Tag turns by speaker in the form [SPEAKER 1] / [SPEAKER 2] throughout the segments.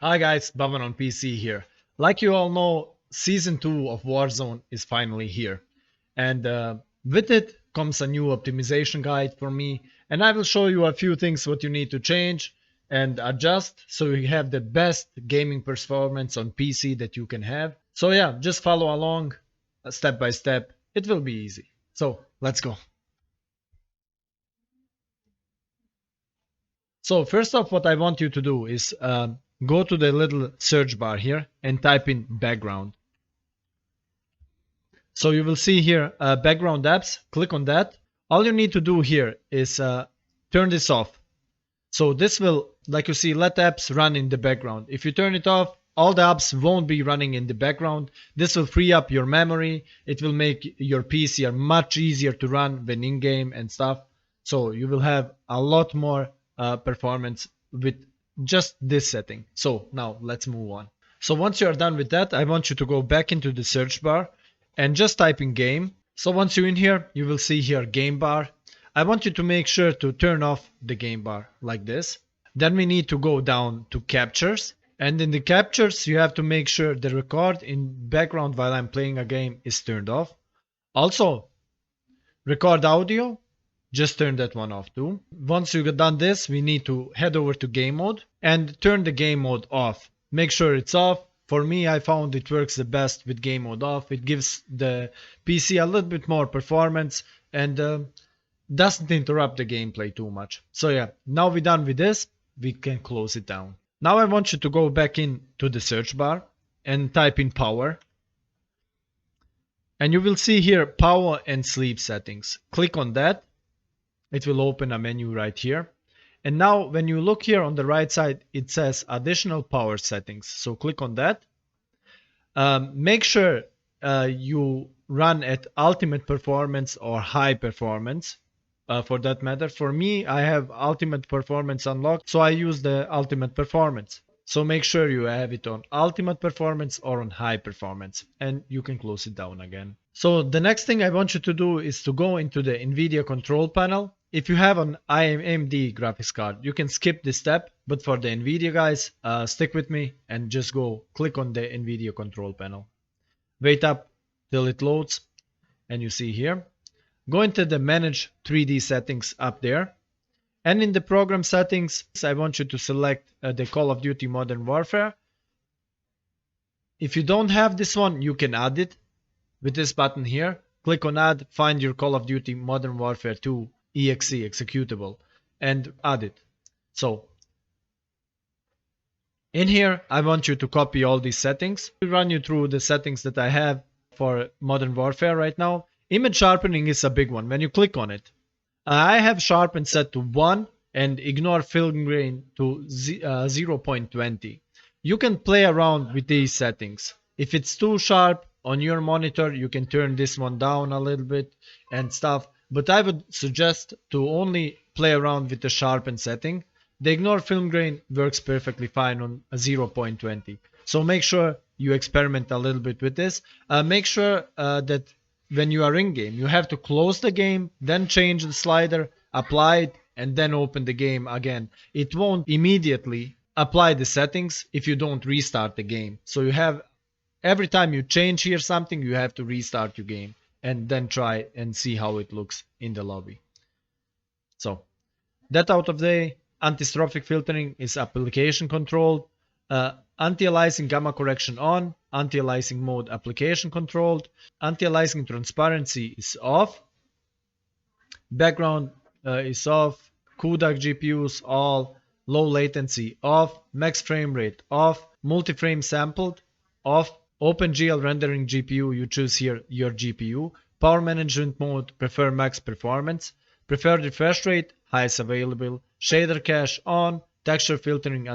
[SPEAKER 1] Hi guys, Bhavan on PC here. Like you all know, Season 2 of Warzone is finally here. And with it comes a new optimization guide for me. And I will show you a few things what you need to change and adjust so you have the best gaming performance on PC that you can have. So yeah, just follow along step by step. It will be easy. So let's go. So first off, what I want you to do is go to the little search bar here and type in background. So you will see here background apps. Click on that. All you need to do here is turn this off. So this will, like you see, let apps run in the background. If you turn it off, all the apps won't be running in the background. This will free up your memory. It will make your PC much easier to run when in game and stuff. So you will have a lot more performance with just this setting. So now let's move on. So once you are done with that, I want you to go back into the search bar and just type in game. So once you're in here, you will see here game bar. I want you to make sure to turn off the game bar like this. Then we need to go down to captures. And in the captures, you have to make sure the record in background while I'm playing a game is turned off. Also, record audio, just turn that one off too. Once you get done this, we need to head over to game mode and turn the game mode off. Make sure it's off. For me, I found it works the best with game mode off. It gives the PC a little bit more performance and doesn't interrupt the gameplay too much. So yeah, now we're done with this, we can close it down. Now I want you to go back into the search bar and type in power. And you will see here power and sleep settings. Click on that. It will open a menu right here. And now when you look here on the right side, it says additional power settings. So click on that. Make sure you run at ultimate performance or high performance for that matter. For me, I have ultimate performance unlocked, so I use the ultimate performance. So make sure you have it on ultimate performance or on high performance, and you can close it down again. So the next thing I want you to do is to go into the Nvidia control panel. If you have an AMD graphics card, you can skip this step, but for the Nvidia guys, stick with me and just go click on the Nvidia control panel. Wait up till it loads, and you see here. Go into the manage 3D settings up there. And in the program settings, I want you to select the Call of Duty Modern Warfare. If you don't have this one, you can add it with this button here. Click on add, find your Call of Duty Modern Warfare 2 exe executable and add it. So in here, I want you to copy all these settings. I'll run you through the settings that I have for Modern Warfare right now. Image sharpening is a big one. When you click on it, I have sharpen set to 1 and ignore film grain to 0.20. You can play around with these settings. If it's too sharp on your monitor, you can turn this one down a little bit and stuff. But I would suggest to only play around with the sharpen setting. The ignore film grain works perfectly fine on 0.20. So make sure you experiment a little bit with this. Make sure that when you are in game, you have to close the game, then change the slider, apply it, and then open the game again. It won't immediately apply the settings if you don't restart the game. So you have, every time you change here something, you have to restart your game and then try and see how it looks in the lobby. So that out of the way, anti-strophic filtering is application controlled. Anti-aliasing gamma correction on, anti-aliasing mode application controlled, anti-aliasing transparency is off, background is off, CUDA GPUs all, low latency off, max frame rate off, multi-frame sampled off, OpenGL rendering GPU, you choose here your GPU, power management mode, prefer max performance, preferred refresh rate, highest available, shader cache on, texture filtering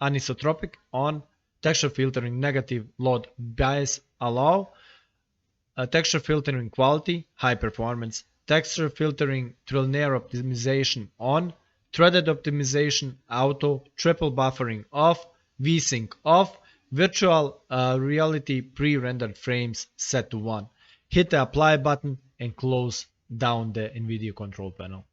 [SPEAKER 1] anisotropic on, texture filtering negative load bias allow, texture filtering quality high performance, texture filtering trilinear optimization on, threaded optimization auto, triple buffering off, vsync off, virtual reality pre-rendered frames set to 1. Hit the apply button and close down the Nvidia control panel.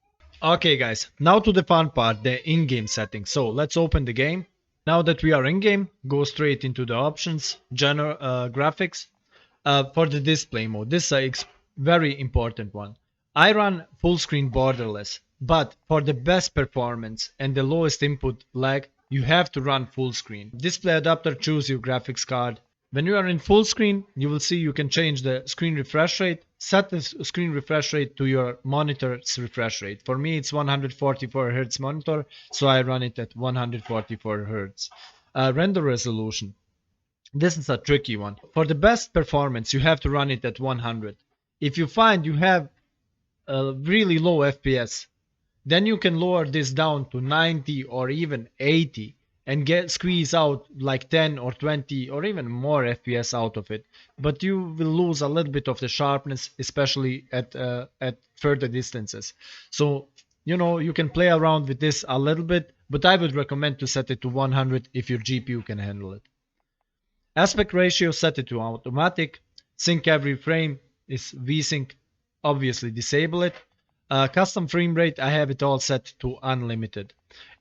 [SPEAKER 1] Okay guys, now to the fun part, the in-game settings. So let's open the game. Now that we are in game, go straight into the options, general graphics. For the display mode, this is a very important one. I run full screen borderless, but for the best performance and the lowest input lag, you have to run full screen. Display adapter, choose your graphics card. When you are in full screen, you will see you can change the screen refresh rate. Set the screen refresh rate to your monitor's refresh rate. For me, it's 144 Hz monitor, so I run it at 144 Hz. Render resolution. This is a tricky one. For the best performance, you have to run it at 100. If you find you have a really low FPS, then you can lower this down to 90 or even 80 and get squeeze out like 10 or 20 or even more FPS out of it. But you will lose a little bit of the sharpness, especially at further distances. So you can play around with this a little bit, but I would recommend to set it to 100 if your GPU can handle it. Aspect ratio, set it to automatic. Sync every frame is VSync, obviously disable it. Custom frame rate, I have it all set to unlimited.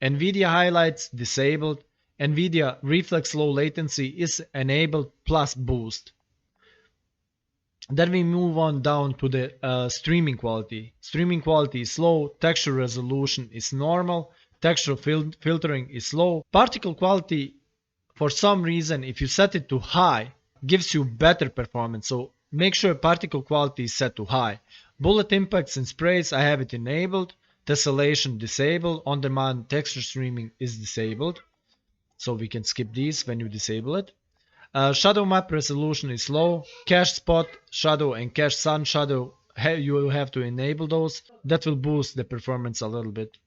[SPEAKER 1] Nvidia highlights, disabled. Nvidia reflex low latency is enabled plus boost. Then we move on down to the streaming quality. Streaming quality is low, texture resolution is normal, texture filtering is low. Particle quality, for some reason, if you set it to high, gives you better performance. So make sure particle quality is set to high. Bullet impacts and sprays, I have it enabled. Tessellation disabled. On demand texture streaming is disabled. So we can skip these when you disable it. Shadow map resolution is low. Cache spot shadow and cache sun shadow, you will have to enable those. That will boost the performance a little bit.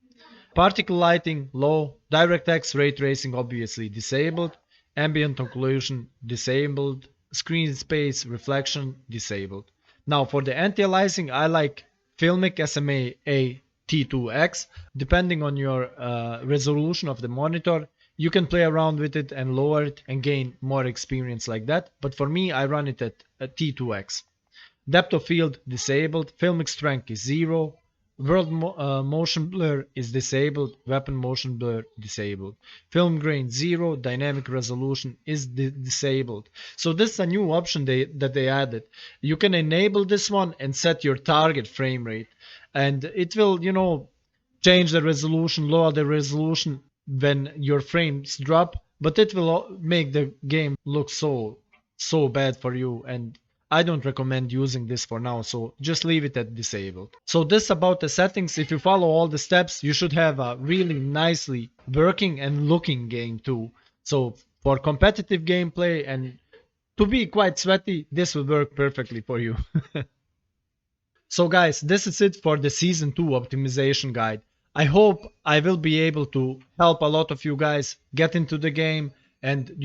[SPEAKER 1] Particle lighting low. DirectX ray tracing obviously disabled. Ambient occlusion disabled. Screen space reflection disabled. Now for the anti-aliasing, I like Filmic SMA A T2X. Depending on your resolution of the monitor, you can play around with it and lower it and gain more experience like that. But for me, I run it at T2X. Depth of field disabled. Filmic strength is 0. World motion blur is disabled. Weapon motion blur disabled. Film grain 0. Dynamic resolution is disabled. So this is a new option that they added. You can enable this one and set your target frame rate, and it will change the resolution, lower the resolution when your frames drop, but it will make the game look so bad for you, and I don't recommend using this for now, so just leave it at disabled. So this about the settings. If you follow all the steps, you should have a really nicely working and looking game too. So for competitive gameplay and to be quite sweaty, this will work perfectly for you. So guys, this is it for the season 2 optimization guide. I hope I will be able to help a lot of you guys get into the game and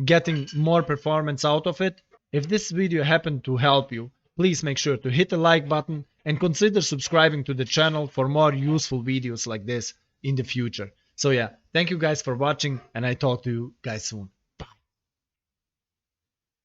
[SPEAKER 1] getting more performance out of it. If this video happened to help you, please make sure to hit the like button and consider subscribing to the channel for more useful videos like this in the future. So yeah, thank you guys for watching, and I talk to you guys soon.